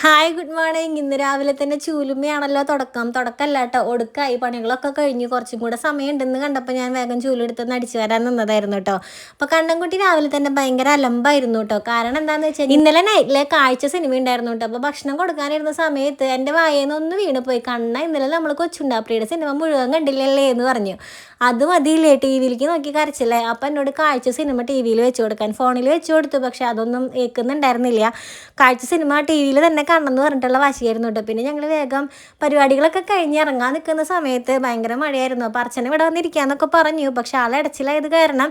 Hi good morning. ഇന്ന് രാവിലെ തന്നെ ചൂലുമ്മയാണല്ലോ തുടക്കമല്ല കേട്ടോ, ഒടുക്കായി. പണികളൊക്കെ കഴിഞ്ഞ് കുറച്ചും കൂടെ സമയം ഉണ്ടെന്ന് കണ്ടപ്പോൾ ഞാൻ വേഗം ചൂലെടുത്തൊന്ന് അടിച്ചു വരാൻ നിന്നതായിരുന്നു കേട്ടോ. അപ്പോൾ കണ്ണൻകുട്ടി രാവിലെ തന്നെ ഭയങ്കര അലമ്പായിരുന്നു കേട്ടോ. കാരണം എന്താണെന്ന് വെച്ചാൽ ഇന്നലെ നൈറ്റിലെ കാഴ്ച സിനിമ ഉണ്ടായിരുന്നു കേട്ടോ. അപ്പോൾ ഭക്ഷണം കൊടുക്കാനിരുന്ന സമയത്ത് എൻ്റെ വായേന്ന് ഒന്ന് വീണ് പോയി. കണ്ണ ഇന്നലെ നമ്മൾ കൊച്ചുണ്ടാപ്രിയുടെ സിനിമ മുഴുവൻ കണ്ടില്ലല്ലേ എന്ന് പറഞ്ഞു. അത് മതിയില്ലേ, ടി വിയിലേക്ക് നോക്കി കരച്ചില്ലേ. അപ്പം എന്നോട് കാഴ്ച സിനിമ ടി വിയിൽ വെച്ച് കൊടുക്കാൻ ഫോണിൽ വെച്ച് കൊടുത്തു. പക്ഷെ അതൊന്നും ഏൽക്കുന്നുണ്ടായിരുന്നില്ല. കാഴ്ച സിനിമ ടി വിയിൽ തന്നെ കാണണമെന്ന് പറഞ്ഞിട്ടുള്ള വാശിയായിരുന്നു കേട്ടോ. പിന്നെ ഞങ്ങൾ വേഗം പരിപാടികളൊക്കെ കഴിഞ്ഞ് ഇറങ്ങാൻ നിൽക്കുന്ന സമയത്ത് ഭയങ്കര മഴയായിരുന്നു. അപ്പോൾ അർച്ചന ഇവിടെ വന്നിരിക്കാന്നൊക്കെ പറഞ്ഞു. പക്ഷെ ആളടച്ചിലായത് കാരണം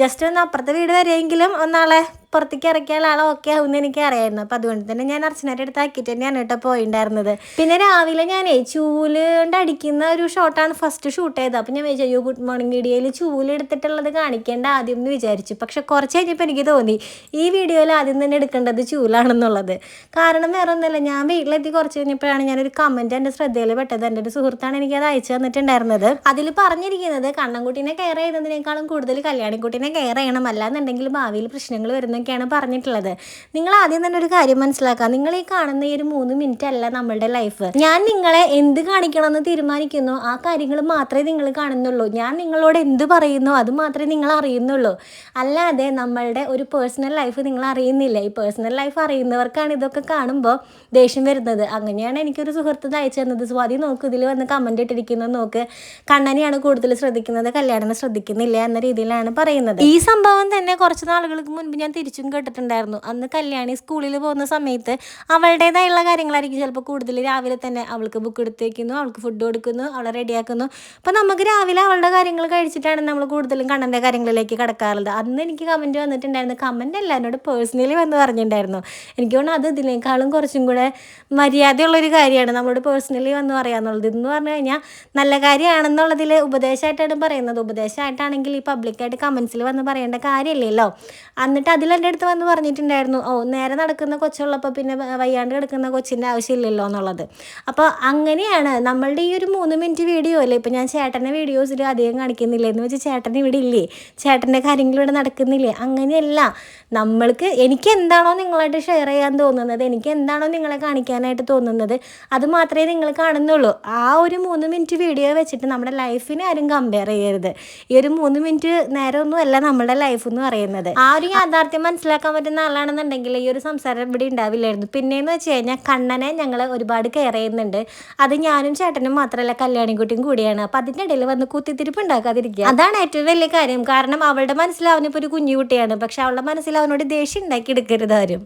ജസ്റ്റ് ഒന്ന് അപ്പുറത്തെ വീട് വരെയെങ്കിലും ഒന്നാളെ പുറത്തേക്ക് ഇറക്കിയാൽ ആളെ ഓക്കെ ആവുമെന്ന് എനിക്ക് അറിയായിരുന്നു. അപ്പം അതുകൊണ്ട് തന്നെ ഞാൻ അർച്ചനയുടെ അടുത്ത് ആക്കിയിട്ട് തന്നെയാണ് കേട്ടോ പോയിണ്ടായിരുന്നത്. പിന്നെ രാവിലെ ഞാനേ ചൂല് കൊണ്ട് അടിക്കുന്ന ഒരു ഷോട്ടാണ് ഫസ്റ്റ് ഷൂട്ട് ചെയ്തത്. അപ്പം ഞാൻ വിചാരിച്ചു ഗുഡ് മോർണിംഗ് വീഡിയോയിൽ ചൂല് എടുത്തിട്ടുള്ളത് കാണിക്കേണ്ട ആദ്യം എന്ന് വിചാരിച്ചു. പക്ഷെ കുറച്ച് കഴിഞ്ഞപ്പോൾ എനിക്ക് തോന്നി ഈ വീഡിയോയിൽ ആദ്യം തന്നെ എടുക്കേണ്ടത് ചൂലാണെന്നുള്ളത്. കാരണം വേറെ ഒന്നുമില്ല, ഞാൻ വീട്ടിലെത്തി കുറച്ച് കഴിഞ്ഞപ്പോഴാണ് ഞാനൊരു കമൻറ്റ് എൻ്റെ ശ്രദ്ധയിൽ പെട്ടത്. എൻ്റെ ഒരു സുഹൃത്താണ് എനിക്കത് അയച്ചു തന്നിട്ടുണ്ടായിരുന്നത്. അതിൽ പറഞ്ഞിരിക്കുന്നത് കണ്ണൻകുട്ടീനെ കെയർ ചെയ്യുന്നതിനേക്കാളും കൂടുതൽ കല്യാണിക്കുട്ടീനെ കെയർ ചെയ്യണം, അല്ലാന്നുണ്ടെങ്കിൽ ഭാവിയിൽ പ്രശ്നങ്ങൾ വരുന്നൊക്കെയാണ് പറഞ്ഞിട്ടുള്ളത്. നിങ്ങൾ ആദ്യം തന്നെ ഒരു കാര്യം മനസ്സിലാക്കുക, നിങ്ങൾ ഈ കാണുന്ന ഈ ഒരു 3 മിനിറ്റ് അല്ല നമ്മളുടെ ലൈഫ്. ഞാൻ നിങ്ങളെ എന്ത് കാണിക്കണമെന്ന് തീരുമാനിക്കുന്നു ആ കാര്യങ്ങൾ മാത്രമേ നിങ്ങൾ കാണുന്നുള്ളൂ. ഞാൻ നിങ്ങളോട് എന്ത് പറയുന്നു അത് മാത്രമേ നിങ്ങൾ അറിയുന്നുള്ളൂ. അല്ലാതെ നമ്മളുടെ ഒരു പേഴ്സണൽ ലൈഫ് നിങ്ങൾ അറിയുന്നില്ല. ഈ പേഴ്സണൽ ലൈഫ് അറിയുന്നവർക്കാണ് ഇതൊക്കെ കാണുമ്പോൾ ദേഷ്യം വരുന്നത്. അങ്ങനെയാണ് എനിക്കൊരു സുഹൃത്ത് അയച്ചു തന്നത്. സ്വാതി നോക്ക്, ഇതിൽ വന്ന് കമൻറ്റ് ഇട്ടിരിക്കുന്നത് നോക്ക്, കണ്ണനെയാണ് കൂടുതൽ ശ്രദ്ധിക്കുന്നത്, കല്യാണം ശ്രദ്ധിക്കുന്നില്ല എന്ന രീതിയിലാണ് പറയുന്നത്. ഈ സംഭവം തന്നെ കുറച്ച് നാളുകൾക്ക് മുൻപ് ഞാൻ തിരിച്ചും കേട്ടിട്ടുണ്ടായിരുന്നു. അന്ന് കല്യാണി സ്കൂളിൽ പോകുന്ന സമയത്ത് അവളുടേതായുള്ള കാര്യങ്ങളായിരിക്കും ചിലപ്പോൾ കൂടുതൽ. രാവിലെ തന്നെ അവൾക്ക് ബുക്ക് എടുത്ത് വയ്ക്കുന്നു, അവൾക്ക് ഫുഡ് കൊടുക്കുന്നു, അവളെ റെഡിയാക്കുന്നു. അപ്പോൾ നമുക്ക് രാവിലെ അവളുടെ കാര്യങ്ങൾ കഴിച്ചിട്ടാണ് നമ്മൾ കൂടുതലും കണ്ണൻ്റെ കാര്യങ്ങളിലേക്ക് കിടക്കാറുള്ളത്. അന്ന് എനിക്ക് കമൻറ്റ് വന്നിട്ടുണ്ടായിരുന്നു. കമൻറ്റ് അല്ല, എന്നോട് പേഴ്സണലി വന്ന് പറഞ്ഞിട്ടുണ്ടായിരുന്നു. എനിക്ക് തോന്നുന്നു അത് ഇതിനേക്കാളും കുറച്ചും കൂടെ മര്യാദയുള്ളൊരു കാര്യമാണ് നമ്മളോട് പേഴ്സണലി വന്ന് പറയാന്നുള്ളത്. ഇതെന്ന് പറഞ്ഞു കഴിഞ്ഞാൽ നല്ല കാര്യമാണെന്നുള്ളതിൽ ഉപദേശമായിട്ടാണ് പറയുന്നത്. ഉപദേശമായിട്ടാണെങ്കിൽ ഈ പബ്ലിക്കായിട്ട് കമൻസിൽ വന്ന് പറയേണ്ട കാര്യമില്ലല്ലോ. എന്നിട്ട് അതിലെൻ്റെ അടുത്ത് വന്ന് പറഞ്ഞിട്ടുണ്ടായിരുന്നു, നേരെ നടക്കുന്ന കൊച്ചുള്ളപ്പോൾ പിന്നെ വയ്യാണ്ട് കിടക്കുന്ന കൊച്ചിൻ്റെ ആവശ്യമില്ലല്ലോ എന്നുള്ളത്. അപ്പോൾ അങ്ങനെയാണ് നമ്മളുടെ ഈ ഒരു 3 മിനിറ്റ് വീഡിയോ അല്ലേ. ഇപ്പോൾ ഞാൻ ചേട്ടൻ്റെ വീഡിയോസിൽ അധികം കാണിക്കുന്നില്ല എന്ന് വെച്ചാൽ ചേട്ടൻ ഇവിടെ ഇല്ലേ, ചേട്ടൻ്റെ കാര്യങ്ങൾ ഇവിടെ നടക്കുന്നില്ലേ, അങ്ങനെയല്ല. നമ്മൾക്ക് എനിക്ക് എന്താണോ നിങ്ങളായിട്ട് ഷെയർ ചെയ്യാൻ തോന്നുന്നത്, എനിക്ക് എന്താണോ നിങ്ങളെ കാണിക്കാനായിട്ട് തോന്നുന്നത് അത് മാത്രമേ നിങ്ങൾ കാണുന്നുള്ളൂ. ആ ഒരു 3 മിനിറ്റ് വീഡിയോ വെച്ചിട്ട് നമ്മുടെ ലൈഫിനെ ആരും കമ്പയർ ചെയ്യരുത്. ഈ ഒരു 3 മിനിറ്റ് നേരമൊന്നും അല്ല നമ്മുടെ ലൈഫ് എന്ന് പറയുന്നത്. ആ ഒരു യാഥാർത്ഥ്യം മനസ്സിലാക്കാൻ പറ്റുന്ന ആളാണെന്നുണ്ടെങ്കിൽ ഈ ഒരു സംസാരം ഇവിടെ ഉണ്ടാവില്ലായിരുന്നു. പിന്നെയെന്ന് വെച്ച് കഴിഞ്ഞാൽ കണ്ണനെ ഞങ്ങൾ ഒരുപാട് കെയർ ചെയ്യുന്നുണ്ട്. അത് ഞാനും ചേട്ടനും മാത്രമല്ല കല്യാണിക്കുട്ടിയും കൂടിയാണ്. അപ്പം അതിൻ്റെ ഇടയിൽ വന്ന് കുത്തിത്തിരിപ്പ് ഉണ്ടാക്കാതിരിക്കുക, അതാണ് ഏറ്റവും വലിയ കാര്യം. കാരണം അവളുടെ മനസ്സിൽ അവനിപ്പോൾ ഒരു കുഞ്ഞു കുട്ടിയാണ്, പക്ഷെ അവളുടെ മനസ്സിൽ അവനോട് ദേഷ്യം ഉണ്ടാക്കി എടുക്കരുത് ആരും.